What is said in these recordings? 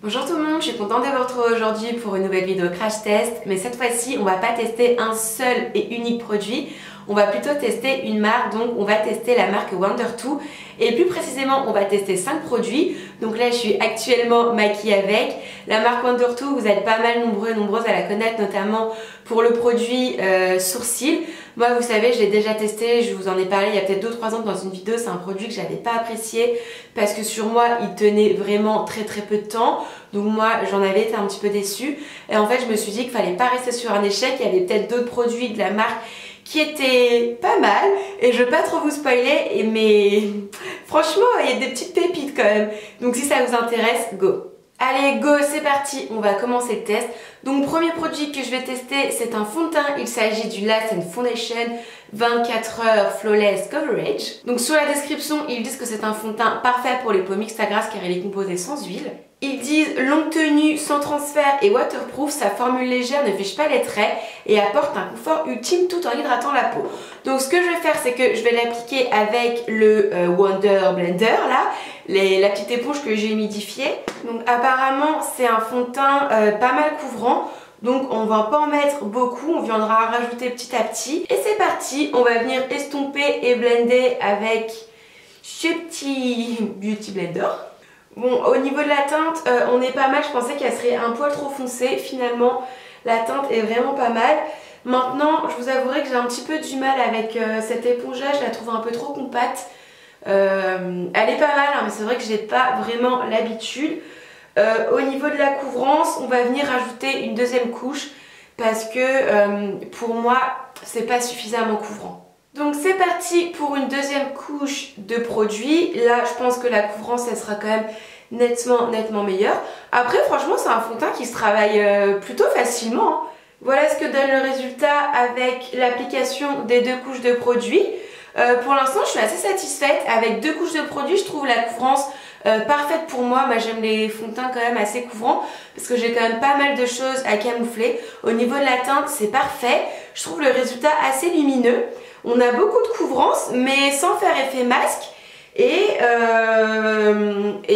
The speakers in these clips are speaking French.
Bonjour tout le monde, je suis contente de vous retrouver aujourd'hui pour une nouvelle vidéo crash test, mais cette fois-ci on va pas tester un seul et unique produit, on va plutôt tester une marque, donc on va tester la marque Wonder2 et plus précisément on va tester 5 produits. Donc là je suis actuellement maquillée avec la marque Wonder2, vous êtes pas mal nombreux et nombreuses à la connaître, notamment pour le produit sourcils. Moi vous savez, je l'ai déjà testé, je vous en ai parlé il y a peut-être 2-3 ans dans une vidéo. C'est un produit que j'avais pas apprécié parce que sur moi il tenait vraiment très peu de temps, donc moi j'en avais été un petit peu déçue et en fait je me suis dit qu'il fallait pas rester sur un échec. Il y avait peut-être d'autres produits de la marque qui étaient pas mal et je vais pas trop vous spoiler, mais franchement il y a des petites pépites quand même, donc si ça vous intéresse, go! Allez go, c'est parti, on va commencer le test. Donc premier produit que je vais tester, c'est un fond de teint, il s'agit du Lash Foundation 24 heures Flawless Coverage. Donc sur la description, ils disent que c'est un fond de teint parfait pour les peaux mixtes à grasse car il est composé sans huile. Ils disent longue tenue, sans transfert et waterproof, sa formule légère ne fiche pas les traits et apporte un confort ultime tout en hydratant la peau. Donc ce que je vais faire, c'est que je vais l'appliquer avec le Wonder Blender là, la petite éponge que j'ai humidifiée. Donc apparemment c'est un fond de teint pas mal couvrant, donc on va pas en mettre beaucoup, on viendra rajouter petit à petit. Et c'est parti, on va venir estomper et blender avec ce petit Beauty Blender. Bon, au niveau de la teinte, on est pas mal. Je pensais qu'elle serait un poil trop foncée. Finalement, la teinte est vraiment pas mal. Maintenant, je vous avouerai que j'ai un petit peu du mal avec cette éponge-là. Je la trouve un peu trop compacte. Elle est pas mal, hein, mais c'est vrai que j'ai pas vraiment l'habitude. Au niveau de la couvrance, on va venir rajouter une deuxième couche parce que pour moi, c'est pas suffisamment couvrant. Donc c'est parti pour une deuxième couche de produit. Là je pense que la couvrance elle sera quand même nettement meilleure. Après franchement c'est un fond de teint qui se travaille plutôt facilement, hein. Voilà ce que donne le résultat avec l'application des deux couches de produit. Pour l'instant je suis assez satisfaite. Avec deux couches de produit, je trouve la couvrance parfaite pour moi. Moi j'aime les fonds de teint quand même assez couvrants parce que j'ai quand même pas mal de choses à camoufler. Au niveau de la teinte c'est parfait. Je trouve le résultat assez lumineux. On a beaucoup de couvrance mais sans faire effet masque et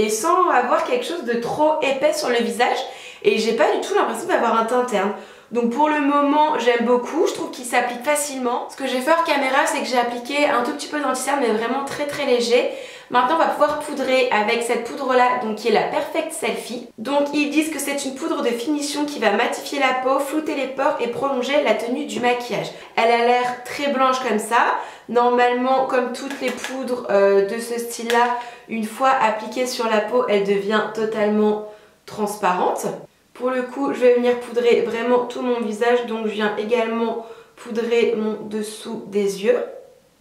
sans avoir quelque chose de trop épais sur le visage, et j'ai pas du tout l'impression d'avoir un teint terne. Donc pour le moment j'aime beaucoup, je trouve qu'il s'applique facilement. Ce que j'ai fait hors caméra, c'est que j'ai appliqué un tout petit peu d'anti-cerne mais vraiment très léger. Maintenant on va pouvoir poudrer avec cette poudre là, donc qui est la Perfect Selfie. Donc ils disent que c'est une poudre de finition qui va matifier la peau, flouter les pores et prolonger la tenue du maquillage. Elle a l'air très blanche comme ça. Normalement, comme toutes les poudres de ce style là, une fois appliquée sur la peau, elle devient totalement transparente. Pour le coup, je vais venir poudrer vraiment tout mon visage, donc je viens également poudrer mon dessous des yeux.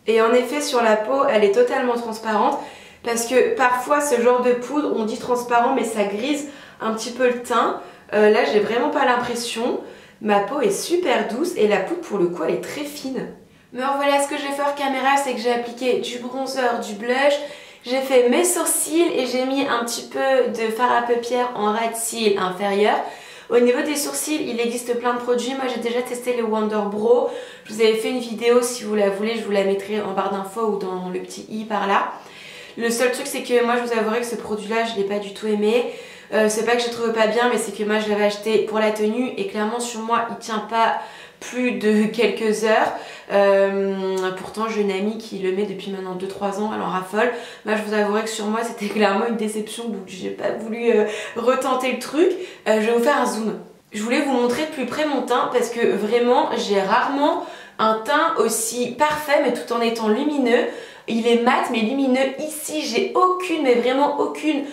Et en effet sur la peau elle est totalement transparente parce que parfois ce genre de poudre on dit transparent mais ça grise un petit peu le teint. Là j'ai vraiment pas l'impression. Ma peau est super douce et la poudre pour le coup elle est très fine. Mais alors voilà, ce que je vais faire caméra, c'est que j'ai appliqué du bronzer, du blush, j'ai fait mes sourcils et j'ai mis un petit peu de fard à paupières en ras de cils inférieur. Au niveau des sourcils, il existe plein de produits. Moi j'ai déjà testé le Wonder Brow. Je vous avais fait une vidéo, si vous la voulez, je vous la mettrai en barre d'infos ou dans le petit i par là. Le seul truc c'est que moi je vous avouerai que ce produit là je l'ai pas du tout aimé. C'est pas que je le trouve pas bien, mais c'est que moi je l'avais acheté pour la tenue et clairement sur moi il tient pas plus de quelques heures. Pourtant j'ai une amie qui le met depuis maintenant 2-3 ans, elle en raffole. Moi je vous avouerai que sur moi c'était clairement une déception, donc j'ai pas voulu retenter le truc. Je vais vous faire un zoom. Je voulais vous montrer de plus près mon teint parce que vraiment j'ai rarement un teint aussi parfait mais tout en étant lumineux. Il est mat mais lumineux. Ici j'ai aucune, mais vraiment aucune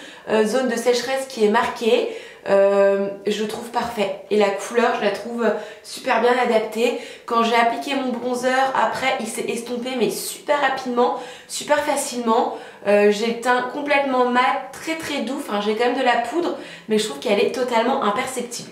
zone de sécheresse qui est marquée. Je le trouve parfait et la couleur je la trouve super bien adaptée. Quand j'ai appliqué mon bronzer, après il s'est estompé mais super rapidement, super facilement. J'ai le teint complètement mat, très doux. Enfin j'ai quand même de la poudre mais je trouve qu'elle est totalement imperceptible.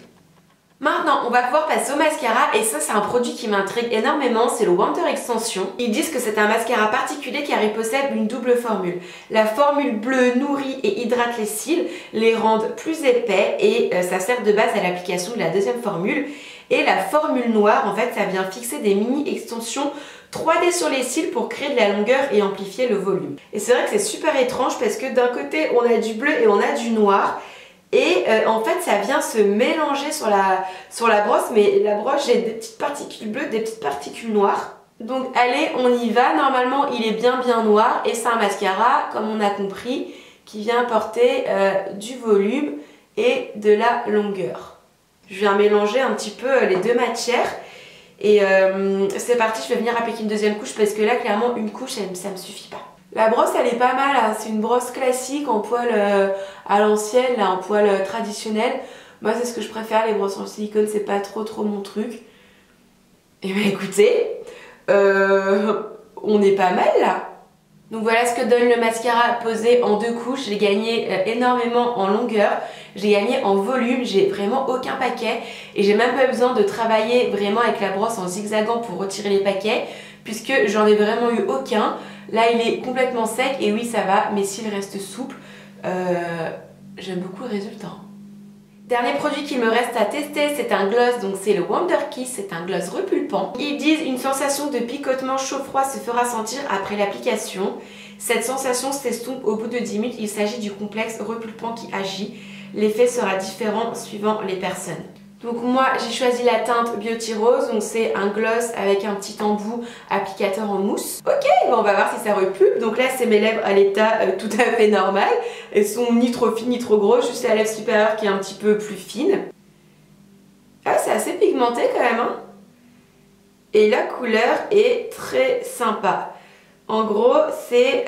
Maintenant on va pouvoir passer au mascara et ça c'est un produit qui m'intrigue énormément, c'est le Wonder Extension. Ils disent que c'est un mascara particulier car il possède une double formule. La formule bleue nourrit et hydrate les cils, les rendent plus épais et ça sert de base à l'application de la deuxième formule. Et la formule noire en fait ça vient fixer des mini extensions 3D sur les cils pour créer de la longueur et amplifier le volume. Et c'est vrai que c'est super étrange parce que d'un côté on a du bleu et on a du noir. Et en fait ça vient se mélanger sur la brosse, mais la brosse j'ai des petites particules bleues, des petites particules noires. Donc allez, on y va. Normalement il est bien noir et c'est un mascara, comme on a compris, qui vient apporter du volume et de la longueur. Je viens mélanger un petit peu les deux matières. Et c'est parti, je vais venir appliquer une deuxième couche parce que là clairement une couche ça me suffit pas. La brosse elle est pas mal, hein. C'est une brosse classique en poil à l'ancienne, en poil traditionnel. Moi c'est ce que je préfère, les brosses en silicone c'est pas trop mon truc. Et bah écoutez, on est pas mal là. Donc voilà ce que donne le mascara posé en deux couches. J'ai gagné énormément en longueur, j'ai gagné en volume, j'ai vraiment aucun paquet et j'ai même pas besoin de travailler vraiment avec la brosse en zigzagant pour retirer les paquets puisque j'en ai vraiment eu aucun. Là il est complètement sec et oui ça va, mais s'il reste souple, j'aime beaucoup le résultat. Dernier produit qu'il me reste à tester, c'est un gloss, donc c'est le Wonder Kiss, c'est un gloss repulpant. Ils disent une sensation de picotement chaud-froid se fera sentir après l'application. Cette sensation s'estompe au bout de 10 minutes, il s'agit du complexe repulpant qui agit. L'effet sera différent suivant les personnes. Donc moi j'ai choisi la teinte Beauty Rose, donc c'est un gloss avec un petit embout applicateur en mousse. Ok, bon, on va voir si ça repulpe. Donc là c'est mes lèvres à l'état tout à fait normal. Elles sont ni trop fines ni trop grosses, juste la lèvre supérieure qui est un petit peu plus fine. Ah c'est assez pigmenté quand même hein. Et la couleur est très sympa. En gros c'est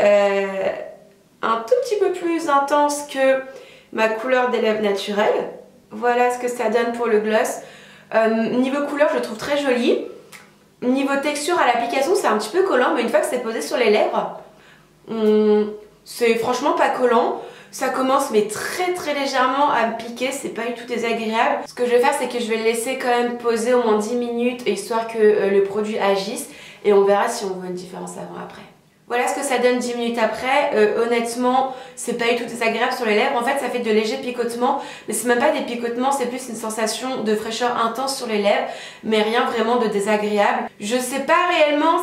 un tout petit peu plus intense que ma couleur des lèvres naturelle. Voilà ce que ça donne pour le gloss. Niveau couleur, je le trouve très joli. Niveau texture à l'application, c'est un petit peu collant, mais une fois que c'est posé sur les lèvres, c'est franchement pas collant. Ça commence mais très légèrement à me piquer, c'est pas du tout désagréable. Ce que je vais faire, c'est que je vais le laisser quand même poser au moins 10 minutes, histoire que le produit agisse. Et on verra si on voit une différence avant-après. Voilà ce que ça donne 10 minutes après. Honnêtement, c'est pas du tout désagréable sur les lèvres. En fait, ça fait de légers picotements, mais c'est même pas des picotements, c'est plus une sensation de fraîcheur intense sur les lèvres, mais rien vraiment de désagréable. Je sais pas réellement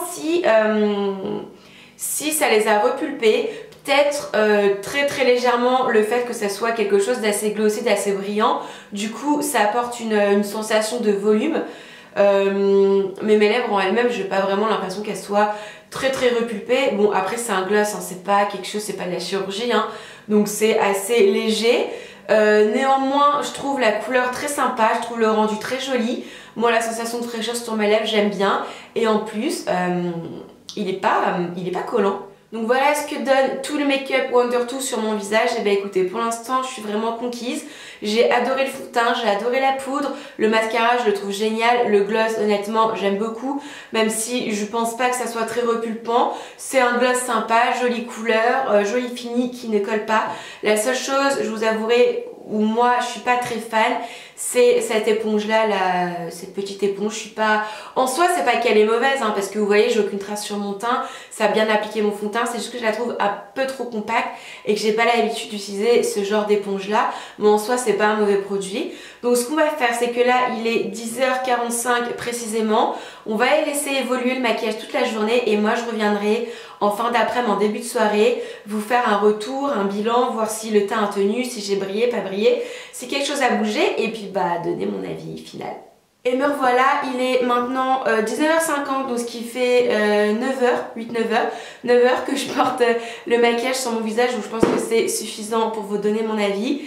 si ça les a repulpés. Peut-être très légèrement le fait que ça soit quelque chose d'assez glossy, d'assez brillant. Du coup, ça apporte une sensation de volume. Mais mes lèvres en elles-mêmes, j'ai pas vraiment l'impression qu'elles soient très repulpées. Bon après c'est un gloss, hein, c'est pas quelque chose, c'est pas de la chirurgie, hein, donc c'est assez léger. Néanmoins je trouve la couleur très sympa, je trouve le rendu très joli. Moi la sensation de fraîcheur sur mes lèvres j'aime bien. Et en plus il est pas collant. Donc voilà ce que donne tout le make-up Wonder Too sur mon visage. Et bien écoutez, pour l'instant je suis vraiment conquise. J'ai adoré le fond de teint, j'ai adoré la poudre, le mascara je le trouve génial, le gloss honnêtement j'aime beaucoup, même si je pense pas que ça soit très repulpant. C'est un gloss sympa, jolie couleur, joli fini qui ne colle pas. La seule chose, je vous avouerai, où moi je suis pas très fan, c'est cette éponge là, cette petite éponge. Je suis pas, en soi c'est pas qu'elle est mauvaise hein, parce que vous voyez j'ai aucune trace sur mon teint, ça a bien appliqué mon fond de teint, c'est juste que je la trouve un peu trop compacte et que j'ai pas l'habitude d'utiliser ce genre d'éponge là, mais en soi c'est pas un mauvais produit. Donc ce qu'on va faire, c'est que là il est 10h45 précisément, on va laisser évoluer le maquillage toute la journée et moi je reviendrai en fin d'après-midi, en début de soirée, vous faire un retour, un bilan, voir si le teint a tenu, si j'ai brillé, pas brillé, si quelque chose a bougé, et puis bah donner mon avis final. Et me revoilà, il est maintenant 19h50, donc ce qui fait 9h que je porte le maquillage sur mon visage, donc je pense que c'est suffisant pour vous donner mon avis.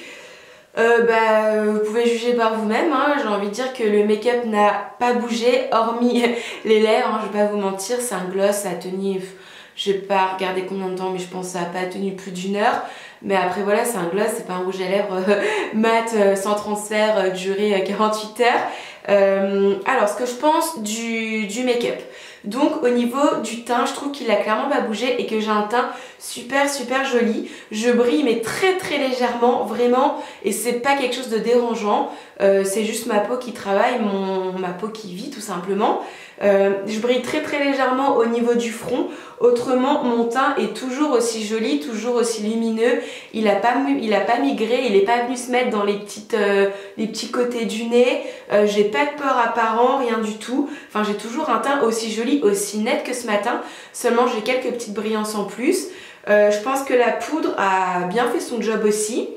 Vous pouvez juger par vous-même, hein. J'ai envie de dire que le make-up n'a pas bougé, hormis les lèvres, hein. Je vais pas vous mentir, c'est un gloss, ça a tenu... Je vais pas regarder combien de temps, mais je pense que ça n'a pas tenu plus d'1 heure. Mais après voilà, c'est un gloss, c'est pas un rouge à lèvres mat sans transfert durée 48 heures. Alors ce que je pense du make-up. Donc au niveau du teint, je trouve qu'il a clairement pas bougé et que j'ai un teint super joli. Je brille mais très légèrement, vraiment, et c'est pas quelque chose de dérangeant. C'est juste ma peau qui travaille, ma peau qui vit tout simplement. Je brille très légèrement au niveau du front. Autrement, mon teint est toujours aussi joli, toujours aussi lumineux. Il a pas migré, il est pas venu se mettre dans les petits côtés du nez. J'ai pas de pores apparents, rien du tout. Enfin, j'ai toujours un teint aussi joli, aussi net que ce matin. Seulement, j'ai quelques petites brillances en plus. Je pense que la poudre a bien fait son job aussi.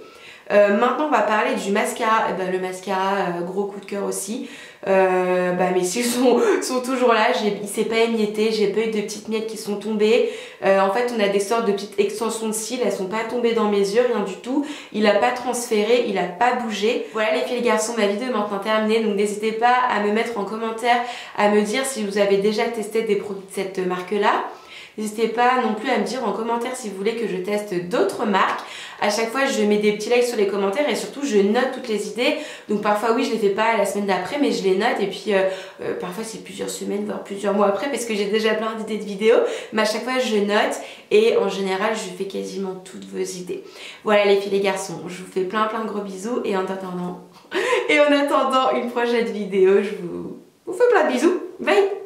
Maintenant on va parler du mascara. Le mascara, gros coup de cœur aussi. Mes cils sont toujours là, il s'est pas émietté, j'ai pas eu de petites miettes qui sont tombées. En fait on a des sortes de petites extensions de cils, elles sont pas tombées dans mes yeux, rien du tout. Il a pas transféré, il a pas bougé. Voilà les filles et les garçons, ma vidéo est maintenant terminée, donc n'hésitez pas à me mettre en commentaire, à me dire si vous avez déjà testé des produits de cette marque là. N'hésitez pas non plus à me dire en commentaire si vous voulez que je teste d'autres marques. À chaque fois je mets des petits likes sur les commentaires et surtout je note toutes les idées. Donc parfois oui je les fais pas la semaine d'après mais je les note et puis parfois c'est plusieurs semaines voire plusieurs mois après parce que j'ai déjà plein d'idées de vidéos. Mais à chaque fois je note et en général je fais quasiment toutes vos idées. Voilà les filles les garçons, je vous fais plein de gros bisous et en attendant une prochaine vidéo je vous fais plein de bisous. Bye.